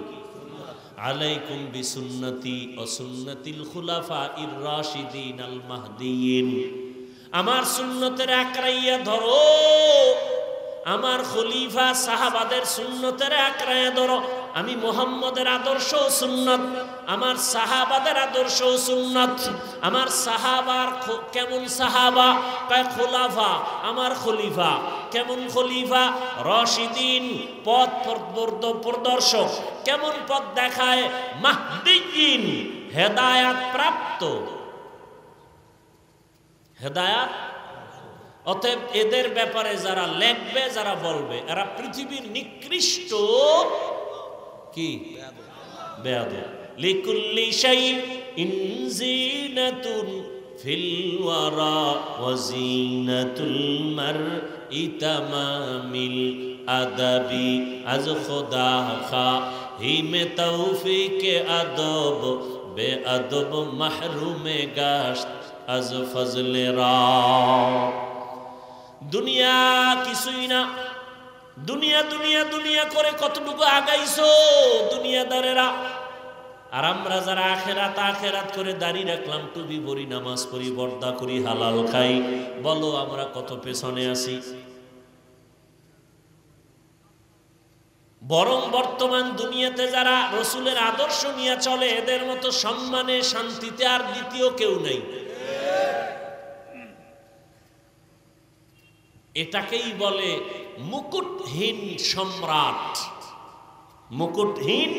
আলাইকুম বিসুন্নতি ওয়া সুন্নাতিল খুলাফাইর রাশিদিন আল মাহদিয়িন। আমার সুন্নতের আকড়াইয়া ধরো, আমার খলিফা সাহাবাদের সুন্নতের আকড়াইয়া ধরো। আমি মুহাম্মদের আদর্শ সুন্নাত, আমার সাহাবাদের আদর্শ সুন্নাত। আমার সাহাবার কেমন সাহাবা? কয় খোলাফা, আমার খলিফা কেমন খলিফা? রাশিদিন, পথ প্রদর্শক। কেমন পথ দেখায়? মাহদিয়িন, হেদায়াত প্রাপ্ত। হেদায়াত। অতএব এদের ব্যাপারে যারা লেখবে, যারা বলবে, এরা পৃথিবীর নিকৃষ্ট কি? বেয়াদব। লিকুল্লি শাইইন জিনাতুন ফিল ওয়ারা ওয়া জিনাতুল মারই তামামিল আদাবি। আজ খোদা খাহিমে তৌফিকে আদব, বেআদব মাহরুমে গাশত আজ ফজলে রা। দুনিয়া কিছুই না। দুনিয়া দুনিয়া দুনিয়া করে কতটুকু আগাইছো দুনিয়াদারেরা। আর আমরা যারা আখেরাত আখেরাত করে দাড়ি রাখলাম, টুপি পরি, নামাজ পড়ি, পর্দা করি, হালাল খাই, বলো আমরা কত পেছনে আছি। বরং বর্তমান দুনিয়াতে যারা রসুলের আদর্শ নিয়ে চলে, এদের মতো সম্মানে শান্তিতে আর দ্বিতীয় কেউ নেই। এটাকেই বলে মুকুটহীন সম্রাট। মুকুটহীন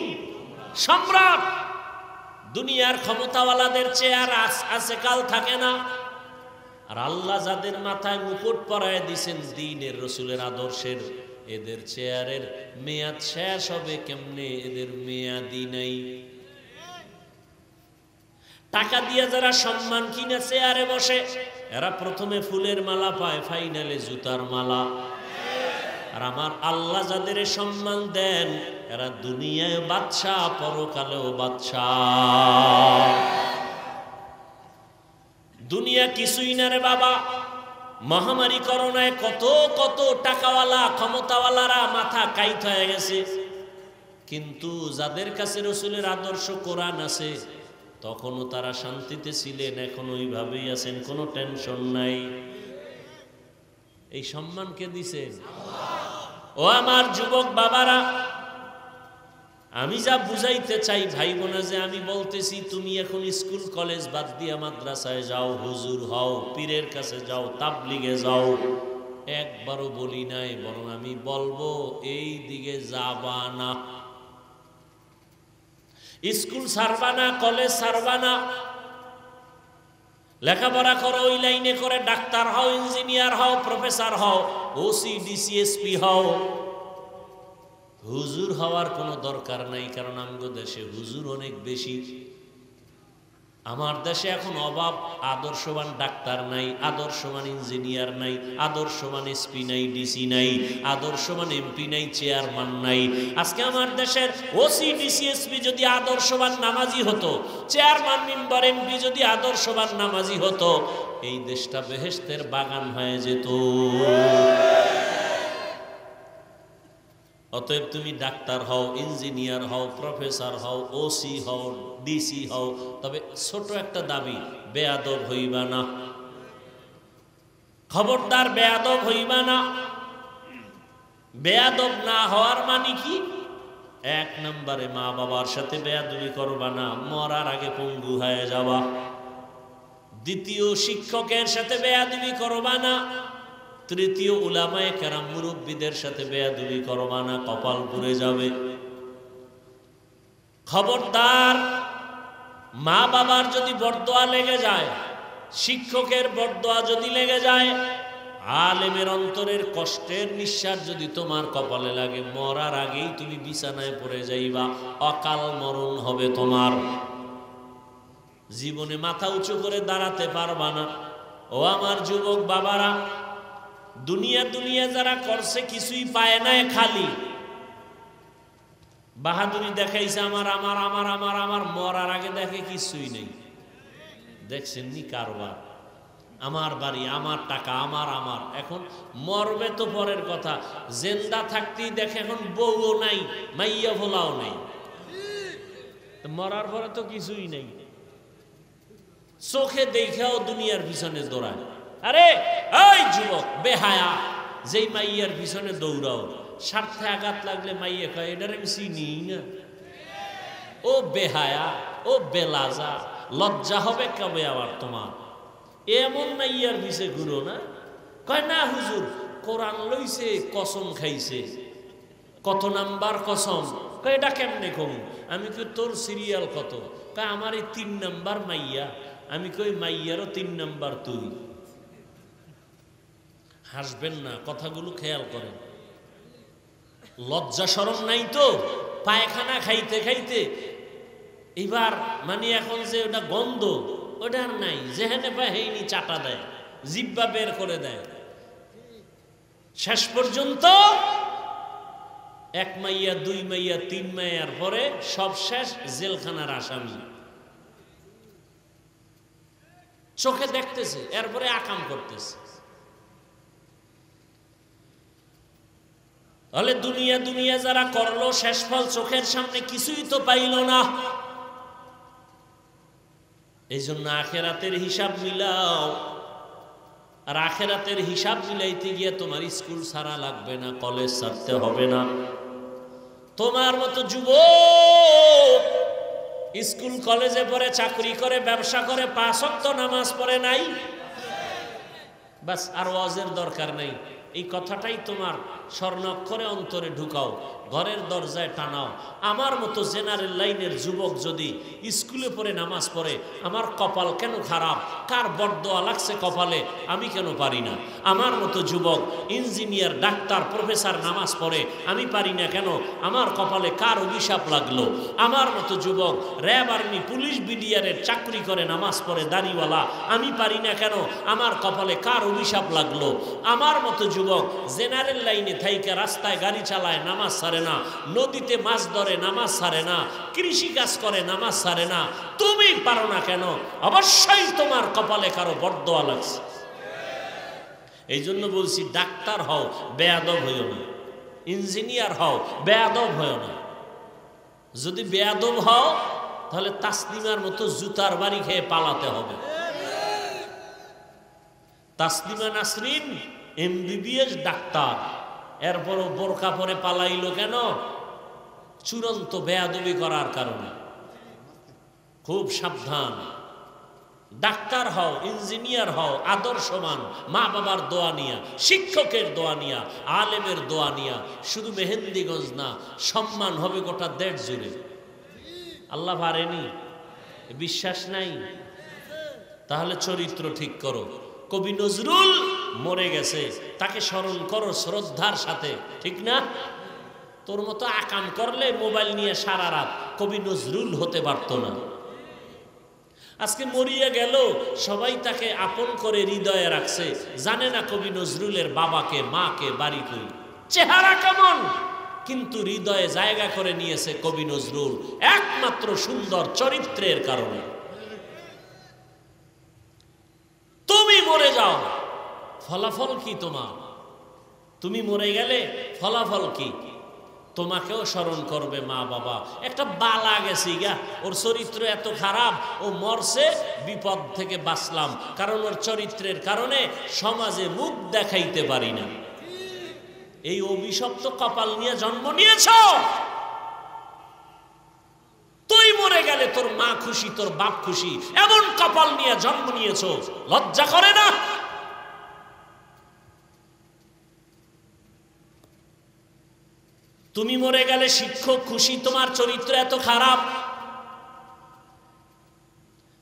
সম্রাট। দুনিয়ার ক্ষমতাওয়ালাদের চেয়ার আছে, কাল থাকে না। আর আল্লাহ যাদের মাথায় মুকুট পরায় দিছেন দ্বীনের, রসুলের আদর্শের, এদের চেয়ারের মেয়াদ শেষ হবে কেমনে? এদের মেয়াদই নাই। টাকা দিয়ে যারা সম্মান কিনে চেয়ারে বসে, এরা প্রথমে ফুলের মালা পায়, ফাইনালে জুতার মালা। আর আমার আল্লাহ যাদের সম্মান দেন, এরা দুনিয়ায় বাদশাহ, পরকালেও বাদশাহ। দুনিয়া কিছুই না রে বাবা। মহামারী করোনায় কত কত টাকাওয়ালা ক্ষমতাওয়ালারা মাথা কাইত হয়ে গেছে, কিন্তু যাদের কাছে রসুলের আদর্শ কোরআন আছে তখনও তারা শান্তিতে ছিলেন, এখন ওইভাবেই আছেন, কোনো টেনশন নাই। এই সম্মান কে দিছেন? ও আমার যুবক বাবারা, আমি যা বুঝাইতে চাই ভাই বোনা, যে আমি বলতেছি তুমি এখন স্কুল কলেজ বাদ দিয়া মাদ্রাসায় যাও, হুজুর হও, পীরের কাছে যাও, তাবলিগে যাও, একবারও বলি নাই, বরং আমি বলবো এই দিকে যাবা না। স্কুল ছাড়বা না, কলেজ ছাড়বা না, লেখাপড়া করো, ওই লাইনে করে ডাক্তার হও, ইঞ্জিনিয়ার হও, প্রফেসর হও, ওসি ডিসি এসপি হও। হুজুর হওয়ার কোনো দরকার নাই, কারণ আমগো দেশে হুজুর অনেক বেশি। আমার দেশে এখন অভাব, আদর্শবান ডাক্তার নাই, আদর্শবান ইঞ্জিনিয়ার নাই, আদর্শবান এসপি নাই, ডিসি নাই, আদর্শবান এমপি নাই, চেয়ারম্যান নাই। আজকে আমার দেশের ওসি ডিসি এসপি যদি আদর্শবান নামাজি হতো, চেয়ারম্যান মেম্বার এমপি যদি আদর্শবান নামাজি হতো, এই দেশটা বেহেশতের বাগান হয়ে যেত। অতএব তুমি ডাক্তার হও, ইঞ্জিনিয়ার হও, প্রফেসর হও, ওসি হও, ডিসি হও, তবে ছোট একটা দাবি, বেয়াদব হইবা না। খবরদার বেয়াদব হইবা না। বেয়াদব না হওয়ার মানে কি? এক নম্বরে মা বাবার সাথে বেয়াদবি করবা না, মরার আগে পঙ্গু হয়ে যাবা। দ্বিতীয়, শিক্ষকের সাথে বেয়াদবি করবা না। তৃতীয়, উলামায়ে কেরাম মুরব্বীদের সাথে বেয়াদবি করবা না, কপাল পুড়ে যাবে। খবরদার, মা বাবার যদি বরদোয়া লেগে যায়, শিক্ষকের বরদোয়া যদি লেগে যায়, আলেমের অন্তরের কষ্টের নিঃশ্বাস যদি তোমার কপালে লাগে, মরার আগেই তুমি বিছানায় পড়ে যাইবা, অকাল মরণ হবে তোমার। জীবনে মাথা উঁচু করে দাঁড়াতে পারবা না। ও আমার যুবক বাবারা, দুনিয়া দুনিয়া যারা করছে কিছুই পায় নাই, খালি বাহাদুরি দেখাইছে, আমার আমার আমার আমার আমার, মরার আগে দেখে কিছুই নেই। দেখছেন নি কারবার, আমার বাড়ি, আমার টাকা, আমার আমার। এখন মরবে তো পরের কথা, জেন্দা থাকতেই দেখে এখন বউও নাই, মাইয়া ভোলাও নেই। মরার পরে তো কিছুই নেই। চোখে দেখাও দুনিয়ার পিছনে দৌড়ায়। আরে এই যুবক বেহায়া, যেই মাইয়ার পিছনে দৌড়াও, স্বার্থে আঘাত লাগলে মাইয়া কয় এটার আমি চিনি না। ও বেহায়া, ও বেলাজা, লজ্জা হবে কবে আবার তোমার? এমন মাইয়ার পিছে ঘুরো না। কয় না হুজুর, কোরআন লইছে, কসম খাইছে। কত নাম্বার কসম? কয় এটা কেমনে কম? আমি কই তোর সিরিয়াল কত? কয় আমার এই 3 নাম্বার মাইয়া। আমি কই মাইয়ারও 3 নাম্বার তুই। হাসবেন না, কথাগুলো খেয়াল করেন। লজ্জা শরম নাই তো? পায়খানা খাইতে খাইতে এবার মানে এখন যে ওটা গন্ধ, ওটা আর নাই, যেখানে পায় হেইনি চাটা দেয়, জিব্বা বের করে দেয়। শেষ পর্যন্ত 1 মাইয়া, 2 মাইয়া, 3 মাইয়ার পরে সব শেষ, জেলখানার আসামি। চোখে দেখতেছে, এরপরে আকাম করতেছে। তাহলে দুনিয়া দুনিয়া যারা করলো, শেষ ফল চোখের সামনে কিছুই তো পাইল না। এই জন্য আখেরাতের হিসাব মিলাও। আর আখেরাতের হিসাব মিলাইতে গিয়ে তোমার স্কুল ছাড়া লাগবে না, কলেজ ছাড়তে হবে না। তোমার মতো যুবক স্কুল কলেজে পড়ে, চাকরি করে, ব্যবসা করে, 5 ওয়াক্ত নামাজ পড়ে নাই, বাস আর ওয়াজের দরকার নাই। এই কথাটাই তোমার স্বর্ণাক্ষরে অন্তরে ঢুকাও, ঘরের দরজায় টানাও। আমার মতো জেনারেল লাইনের যুবক যদি স্কুলে পড়ে নামাজ পড়ে, আমার কপাল কেন খারাপ? কার বরদোয়া লাগছে কপালে, আমি কেন পারি না? আমার মতো যুবক ইঞ্জিনিয়ার, ডাক্তার, প্রফেসর নামাজ পড়ে, আমি পারি না কেন? আমার কপালে কার অভিশাপ লাগলো? আমার মতো যুবক র্যাব, আর্মি, পুলিশ, বিডিআরের চাকরি করে, নামাজ পড়ে, দাড়িওয়ালা, আমি পারি না কেন? আমার কপালে কার অভিশাপ লাগলো? আমার মতো যুবক জেনারেল লাইনে থাইকা রাস্তায় গাড়ি চালায়, নামাজ ছাড়ে না, নদীতে মাছ ধরে, নামাজ ছাড়ে না, কৃষি কাজ করে, নামাজ ছাড়ে না, তুমি পারো না কেন? অবশ্যই তোমার কপালে কারো বরদোয়া লাগছে। এই জন্য বলছি, ডাক্তার হও, বেয়াদব হইও না। ইঞ্জিনিয়ার হও, বেয়াদব হইও না। যদি বেয়াদব হও, তাহলে তাসলিমার মতো জুতার বাড়ি খেয়ে পালাতে হবে। তাসলিমা নাসরিন MBBS ডাক্তার, এরপরও বোরকা পরে পালাইলো কেন? চূড়ান্ত বেয়াদবি করার কারণে। খুব সাবধান। ডাক্তার হও, ইঞ্জিনিয়ার হও, আদর্শমান, মা বাবার দোয়া নিয়া, শিক্ষকের দোয়া নিয়া, আলেমের দোয়া নিয়া, শুধু মেহেন্দিগঞ্জ না, সম্মান হবে গোটা দেশ জুড়ে। আল্লাহ পারেনি? বিশ্বাস নাই? তাহলে চরিত্র ঠিক করো। কবি নজরুল মরে গেছে, তাকে স্মরণ করো শ্রদ্ধার সাথে, ঠিক না? তোর মতো আকাম করলে মোবাইল নিয়ে সারা রাত কবি নজরুল হতে পারতো না। আজকে মরিয়া গেল, সবাই তাকে আপন করে হৃদয়ে রাখছে, জানে না কবি নজরুলের বাবাকে, মাকে, বাড়ি কই, চেহারা কেমন, কিন্তু হৃদয়ে জায়গা করে নিয়েছে কবি নজরুল একমাত্র সুন্দর চরিত্রের কারণে। তুমি মরে যাও, ফলাফল কি তোমার? তুমি মরে গেলে ফলাফল কি? তোমাকেও স্মরণ করবে মা বাবা। একটা বালা গেছি গা, ওর চরিত্র এত খারাপ, ও মরছে, বিপদ থেকে বাঁচলাম, কারণ ওর চরিত্রের কারণে সমাজে মুখ দেখাইতে পারি না। এই অভিশপ্ত কপাল নিয়ে জন্ম নিয়েছ। তুই মরে গেলে তোর মা খুশি, তোর বাপ খুশি, এমন কপাল নিয়ে জন্ম নিয়েছ, লজ্জা করে না? তুমি মরে গেলে শিক্ষক খুশি, তোমার চরিত্র এত খারাপ।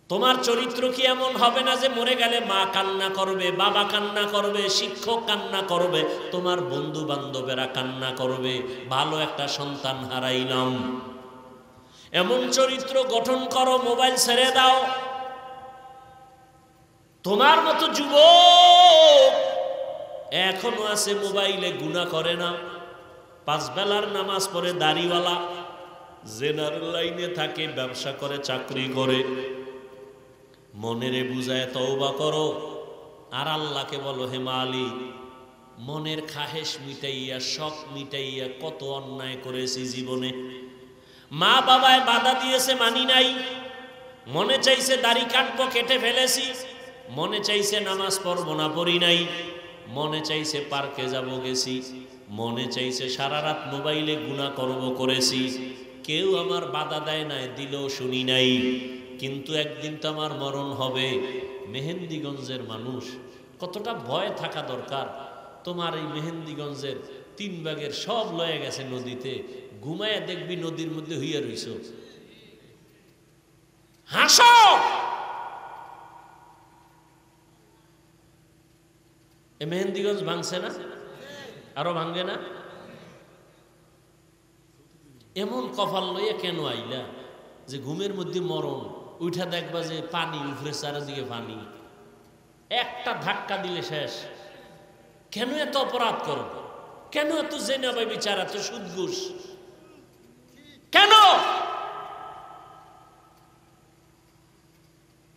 তোমার চরিত্র কি এমন হবে না যে মরে গেলে মা কান্না করবে, বাবা কান্না করবে, শিক্ষক কান্না করবে, তোমার বন্ধু বান্ধবেরা কান্না করবে, ভালো একটা সন্তান হারাইলাম। এমন চরিত্র গঠন করো, মোবাইল ছেড়ে দাও। তোমার মতো যুবক এখনো আছে মোবাইলে, গুনাহ করে না, 5 বেলার নামাজ পড়ে, দাড়িওয়ালা, জেনারেল লাইনে থাকে, ব্যবসা করে, চাকরি করে। মনেরে বুঝায় তওবা করো, আর আল্লাহকে বলো, হে মালিক, মনের খাহেশ মিটাইয়া, শখ মিটাইয়া কত অন্যায় করেছি জীবনে। মা বাবায় বাধা দিয়েছে, মানি নাই। মনে চাইছে দাড়ি কাটবো, কেটে ফেলেছি। মনে চাইছে নামাজ পড়বো না, পড়ি নাই। মনে চাইছে পার্কে যাব, গেছি। মনে চাইছে সারা রাত মোবাইলে গুনাহ করব, করেছি। কেউ আমার বাধা দেয় নাই, দিলেও শুনি নাই। কিন্তু একদিন তো আমার মরণ হবে। মেহেন্দিগঞ্জের মানুষ, কতটা ভয় থাকা দরকার। তোমার এই মেহেন্দিগঞ্জের 3 ভাগের সব লয়ে গেছে নদীতে, ঘুমায় দেখবি নদীর মধ্যে হইয়া রইছ। হাসো, এ মেহেন্দিগঞ্জ ভাঙছে না? আরো ভাঙবে না? এমন কপাল লইয়া কেন আইলা যে ঘুমের মধ্যে মরণ, উঠা দেখবা যে পানি উফরে, চারিদিকে পানি, একটা ধাক্কা দিলে শেষ। কেন এত অপরাধ করো? কেন এত জেনা ভাই বিচার, এত সুদ ঘুষ কেন?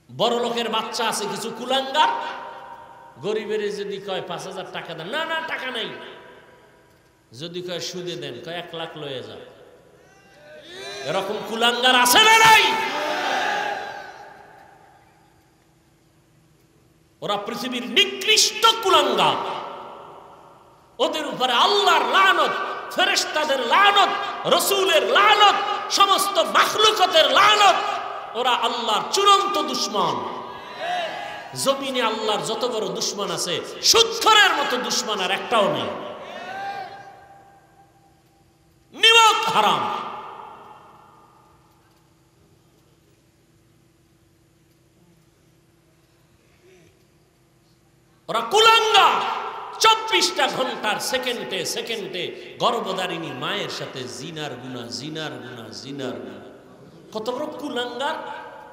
বড় লোকের বাচ্চা আছে কিছু কুলাঙ্গার, গরিবের যদি কয় 5,000 টাকা দেন, না না টাকা নাই। যদি কয় সুদে দেন, কয় 1 লাখ লয়ে যাও। এরকম কুলাঙ্গার আছে না নাই? ওরা পৃথিবীর নিকৃষ্ট কুলাঙ্গার। ওদের উপরে আল্লাহর লানত, ফেরেশতাদের লানত, রাসূলের লানত, সমস্ত মাখলুকাতের লানত। ওরা আল্লাহর চূড়ান্ত দুশমন। জমিনে আল্লাহর যত বড় দুশমন আছে, সুদখোরের মতো দুশমন আর একটাও নেই। নিমক হারাম। ওরা কুলাঙ্গার। 24টা ঘন্টার সেকেন্ডে সেকেন্ডে গর্ভধারিণী মায়ের সাথে জিনার গুনাহ, জিনার গুনাহ, জিনার গুনাহ। কত বড় কুলাঙ্গার!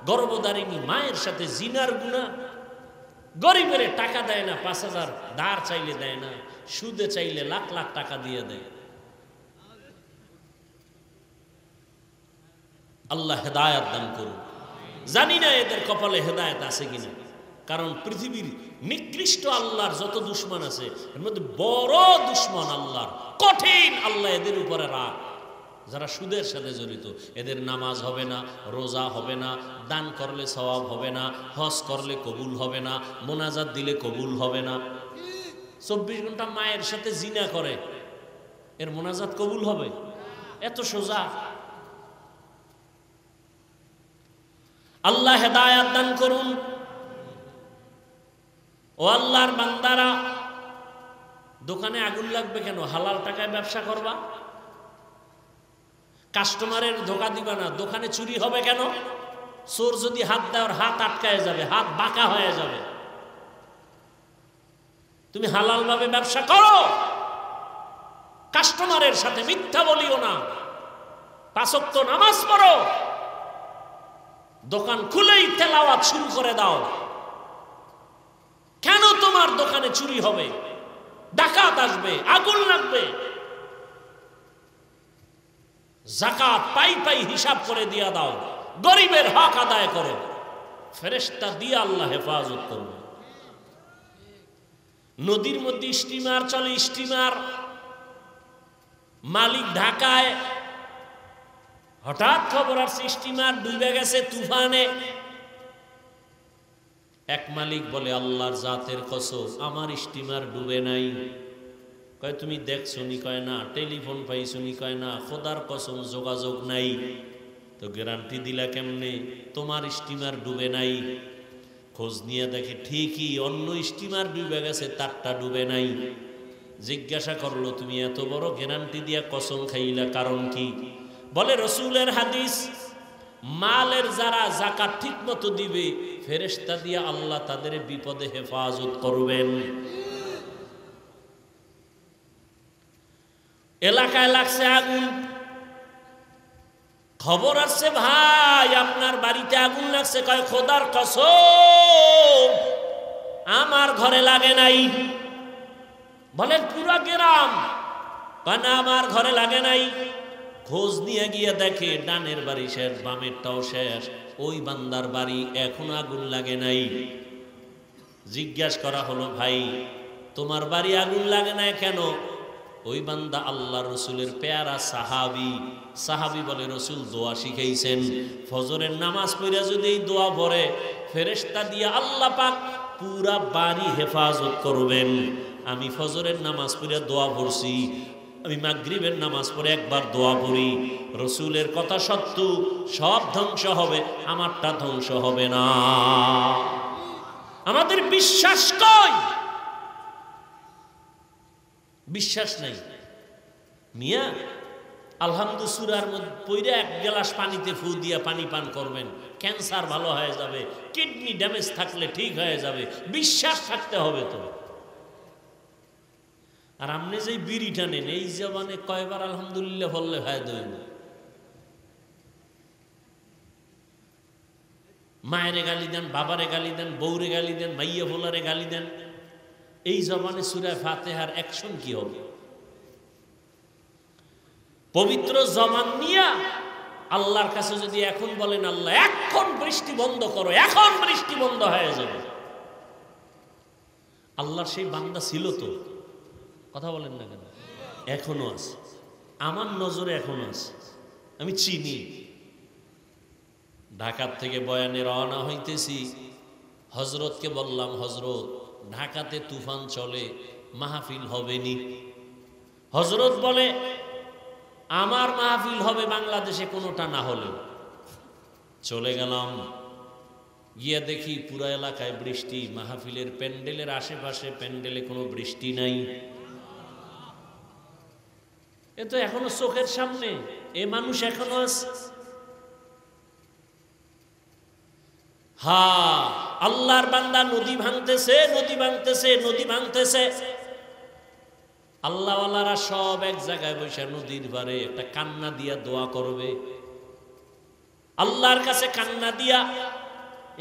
গর্ভধারিণী মায়ের সাথে জিনার গুনাহ। গরিবের টাকা দেয় না, 5,000 ধার চাইলে দেয় না, সুদে চাইলে লাখ লাখ টাকা দিয়ে দেয়। আল্লাহ হেদায়েত দান করুন। জানি না এদের কপালে হেদায়েত আছে কিনা, কারণ পৃথিবীর নিকৃষ্ট আল্লাহর যত দুশমন আছে, এর মধ্যে বড় দুশমন আল্লাহর, কঠিন। আল্লাহ এদের উপরে রাগ। যারা সুদের সাথে জড়িত, এদের নামাজ হবে না, রোজা হবে না, দান করলে সওয়াব হবে না, হজ করলে কবুল হবে না, মোনাজাত দিলে কবুল হবে না। 24 ঘন্টা মায়ের সাথে জিনা করে, এর মোনাজাত কবুল হবে? এত সোজা। আল্লাহ হেদায়েত দান করুন। ও আল্লাহর বান্দারা, দোকানে আগুন লাগবে কেন? হালাল টাকায় ব্যবসা করবা। কাস্টমারের ধোকা দিবা না। দোকানে চুরি হবে কেন? চোর যদি হাত দেওয়ার হাত আটকায় যাবে, হাত বাঁকা হয়ে যাবে। তুমি হালাল ভাবে ব্যবসা করো, কাস্টমারের সাথে মিথ্যা বলিও না, 5 ওয়াক্ত নামাজ পড়ো, দোকান খুলেই তেলাওয়াত শুরু করে দাও। কেন তোমার দোকানে চুরি হবে, ডাকাত আসবে, আগুন লাগবে? যাকাত পাই পাই হিসাব করে দিয়া দাও, গরিবের হক আদায় করো, ফেরেশতা দিয়ে আল্লাহ হেফাজত করবে। নদীর মধ্যে স্টিমার চলে, স্টিমার মালিক ঢাকায়, হঠাৎ খবর আসছে স্টিমার ডুবে গেছে তুফানে। এক মালিক বলে, আল্লাহর জাতের কসম, আমার স্টিমার ডুবে নাই। কয় তুমি দেখছো নি? কয় না। টেলিফোন পাইছো নি? কয় না। খোদার কসম যোগাযোগ নাই। তো গ্যারান্টি দিলা কেমনে তোমার স্টিমার ডুবে নাই? খোঁজ নিয়ে দেখে ঠিকই অন্য স্টিমার ডুবে গেছে, তারটা ডুবে নাই। জিজ্ঞাসা করলো, তুমি এত বড় গ্যারান্টি দিয়া কসম খাইলা, কারণ কি? বলে, রসুলের হাদিস, মালের যারা যাকাত ঠিক মতো দিবে, ফেরেশতা দিয়া আল্লাহ তাদের বিপদে হেফাজত করবেন। এলাকায় লাগছে আগুন, খবর আসছে, ভাই আপনার বাড়িতে আগুন লাগছে। কয়, খোদার কসম আমার ঘরে লাগে নাই। বলেন, পুরা গ্রাম? কয় না, আমার ঘরে লাগে নাই। খোঁজ নিয়ে গিয়ে দেখে ডানের বাড়ি শেষ, বামেরটাও শেষ, ওই বান্দার বাড়ি এখন আগুন লাগে নাই। জিজ্ঞাসা করা হলো, ভাই তোমার বাড়ি আগুন লাগে নাই কেন? ওই বান্দা আল্লাহ রসুলের পেয়ারা সাহাবী। সাহাবী বলে, রসুল দোয়া শিখাইছেন, ফজরের নামাজ পড়ে যদি এই দোয়া পড়ে, ফেরেশতা দিয়ে আল্লাহ পাক পুরা বাড়ি হেফাজত করবেন। আমি ফজরের নামাজ পড়ে দোয়া পড়ছি, আমি মাগরিবের নামাজ পড়ে একবার দোয়া পড়ি, রসুলের কথা সত্য, সব ধ্বংস হবে, আমারটা ধ্বংস হবে না। আমাদের বিশ্বাস কই? বিশ্বাস নাই মিয়া। আলহামদুলিল্লাহ সূরার মধ্যে পড়ে 1 গ্লাস পানিতে ফু দিয়া পানি পান করবেন, ক্যান্সার ভালো হয়ে যাবে, কিডনি ড্যামেজ থাকলে ঠিক হয়ে যাবে। বিশ্বাস থাকতে হবে তো। আর আপনি যে বিড়িটা নেন, এই জবানে কয়বার আলহামদুলিল্লাহ বললে হয় দইব? মায়েরে গালি দেন, বাবারে গালি দেন, বউরে গালি দেন, মাইয়া ভোলারে গালি দেন, এই জবানে সূরা ফাতিহার অ্যাকশন কি হবে? পবিত্র জবান নিয়া আল্লাহর কাছে যদি এখন বলেন, আল্লাহ এখন বৃষ্টি বন্ধ করো, এখন বৃষ্টি বন্ধ হয়ে যাবে, আল্লাহর সেই বান্দা ছিল তো? কথা বলেন না কেন? এখনো আছে, আমার নজরে এখনো আছে, আমি চিনি। ঢাকার থেকে বয়ানে রওনা হইতেছি, হজরতকে বললাম, হজরত ঢাকাতে তুফান চলে, মাহফিল হবে নি? হজরত বলে, আমার মাহফিল হবে বাংলাদেশে কোনোটা না হলে। চলে গেলাম, গিয়া দেখি পুরা এলাকায় বৃষ্টি, মাহফিলের প্যান্ডেলের আশেপাশে প্যান্ডেলে কোনো বৃষ্টি নাই। এ তো এখনো চোখের সামনে, এ মানুষ এখনো আছে। হ্যাঁ, আল্লাহর বান্দা নদী ভাঙতেছে, নদী ভাঙতেছে, নদী ভাঙতেছে। আল্লাহওয়ালারা সব এক জায়গায় বসে নদীর পারে একটা কান্না দিয়া দোয়া করবে, আল্লাহর কাছে কান্না দিয়া।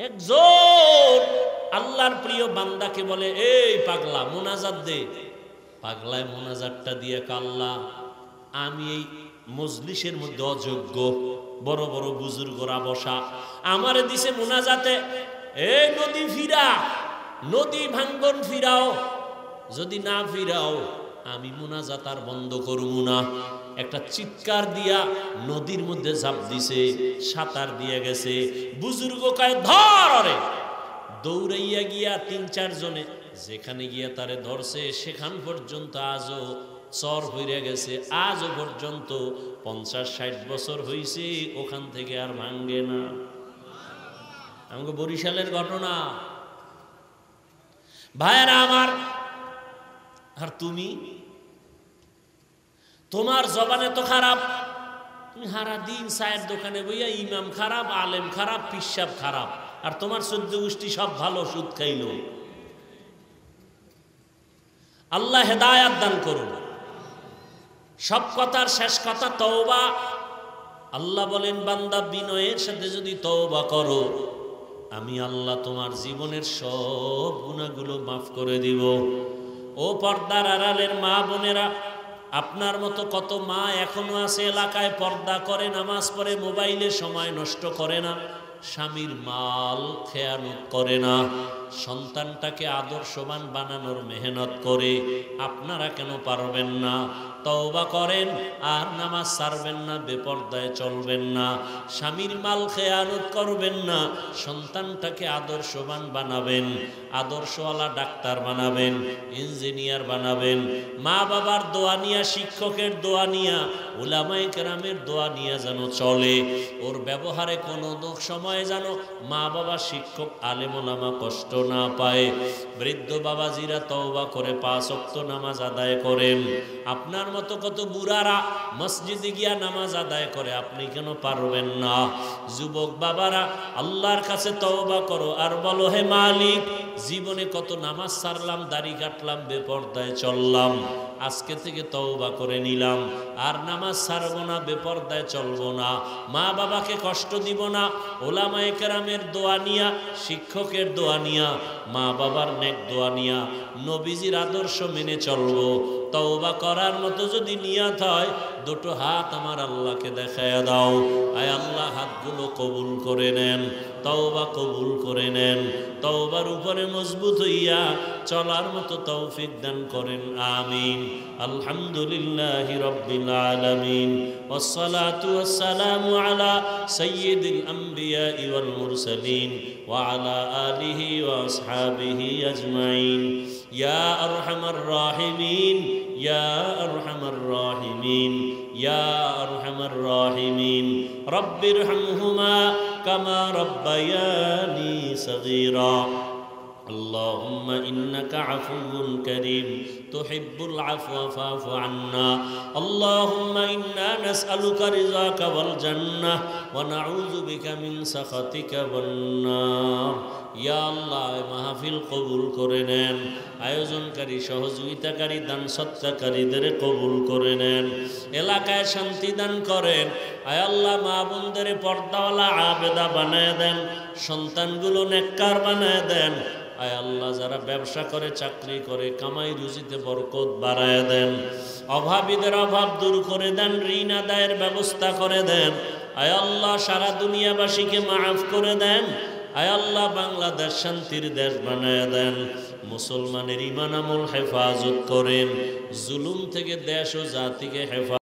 একজন আল্লাহর প্রিয় বান্দাকে বলে, এই পাগলা মোনাজাত দে। পাগলায় মোনাজাতটা দিয়ে, আল্লাহ আমি এই মজলিসের মধ্যে অযোগ্য, বড় বড় বুজুর্গরা বসা, আমারে দিছে মোনাজাতে, এই নদী ফিরা, নদী ভাঙ্গন ফিরাও, যদি না ফিরাও আমি মোনাজাত আর বন্ধ করব না। একটা চিৎকার দিয়া নদীর মধ্যে ঝাঁপ দিছে, সাঁতার দিয়ে গেছে। বুজুর্গ কয়, ধর রে। দৌড়াইয়া গিয়া 3-4 জনে যেখানে গিয়া তারে ধরছে, সেখান পর্যন্ত আজও চর হইয়া গেছে, আজও পর্যন্ত 50-60 বছর হইছে, ওখান থেকে আর ভাঙ্গে না। আমাকে বরিশালের ঘটনা, ভাইয়েরা আমার, আর তুমি, তোমার জবানে তো খারাপ, তুমি সারা দিন চায়ের দোকানে বইয়া ইমাম খারাপ, আলেম খারাপ, পিসাব খারাপ, আর তোমার 14 গোষ্ঠী সব ভালো, সুদ খাইল। আল্লাহ হেদায়াত দান করুন। সব কথার শেষ কথা তওবা। আল্লাহ বলেন, বান্দা বিনয়ের সাথে যদি তওবা করো, আমি আল্লাহ তোমার জীবনের সব গুনাহগুলো মাফ করে দিব। ও পর্দার আড়ালের মা বোনেরা, আপনার মতো কত মা এখনো আছে এলাকায়, পর্দা করে, নামাজ পড়ে, মোবাইলে সময় নষ্ট করে না, স্বামীর মাল খেয়ানত করে না, সন্তানটাকে আদর্শবান বানানোর মেহনত করে। আপনারা কেন পারবেন না? তওবা করেন আর নামাজ ছাড়বেন না, বেপরদায় চলবেন না, স্বামীর মাল খেয়ানত করবেন না, সন্তানটাকে আদর্শবান বানাবেন, আদর্শওয়ালা ডাক্তার বানাবেন, ইঞ্জিনিয়ার বানাবেন। মা বাবার দোয়া নিয়া, শিক্ষকের দোয়া নিয়া, উলামায়ে কেরামের দোয়া নিয়া যেন চলে। ওর ব্যবহারে কোনো সময় যেন মা বাবা, শিক্ষক, আলেম ওলামা কষ্ট না পায়। বৃদ্ধ বাবাজিরা তওবা করে 5 ওয়াক্ত নামাজ আদায় করেন। আপনার মতো কত বুড়ারা মসজিদে গিয়া নামাজ আদায় করে, আপনি কেন পারবেন না? যুবক বাবারা, আল্লাহর কাছে তওবা করো আর বলো, হে মালিক, জীবনে কত নামাজ ছাড়লাম, দাড়ি কাটলাম, বেপরদায় চললাম, আজকে থেকে তওবা করে নিলাম, আর নামাজ ছাড়বো না, বেপরদায় চলবো না, মা বাবাকে কষ্ট দিব না। ওলামায়ে কেরামের দোয়া নিয়া, শিক্ষকের দোয়া নিয়া, মা বাবার নেক দোয়া নিয়া, নবীজির আদর্শ মেনে চলবো। তওবা করার মতো যদি নিয়ত হয়, দুটো হাত আমার আল্লাহকে দেখায়া দাও। আয় আল্লাহ, হাতগুলো কবুল করে নেন, তওবা কবুল করে নেন, তওবার উপরে মজবুত হইয়া চলার মতো তৌফিক দান করেন। আমিন। আলহামদুলিল্লাহি রাব্বিল আলামিন, ওয়াসসালাতু ওয়াসসালামু আলা সাইয়্যিদিল আমবিয়া ওয়াল মুরসালিন ওয়া আলা আলিহি ওয়া আসহাবিহি আজমাইন। ইয়া আরহামার রাহিমিন, ইয়া আরহামার রাহিমিন, ইয়া আরহামার রাহিমিন। রব্বিরহামহুমা কামা রব্বায়ানি সগীরা। اللهم إنك عفو كريم تحب العفو فاعف عنا. اللهم إنا نسألك رضاك والجنة ونعوذ بك من سخطك والنار. ইয়া আল্লাহ, মাহফিল কবুল করে নেন, আয়োজনকারী, সহযোগিতাকারী, দান সৎকারীদের কবুল করে নেন, এলাকায় শান্তি দান করেন। আয় আল্লাহ, মা বোনদের পর্দাওয়ালা আবেদা বানায় দেন, সন্তানগুলো নেককার বানায় দেন। আয় আল্লাহ, যারা ব্যবসা করে, চাকরি করে, কামাই রুজিতে বরকত বাড়ায় দেন, অভাবীদের অভাব দূর করে দেন, ঋণ আদায়ের ব্যবস্থা করে দেন। আয় আল্লাহ, সারা দুনিয়াবাসীকে মাফ করে দেন। আয় আল্লাহ, বাংলাদেশ শান্তির দেশ বানায় দেন, মুসলমানের ঈমান আমল হেফাজত করেন, জুলুম থেকে দেশ ও জাতিকে হেফাজত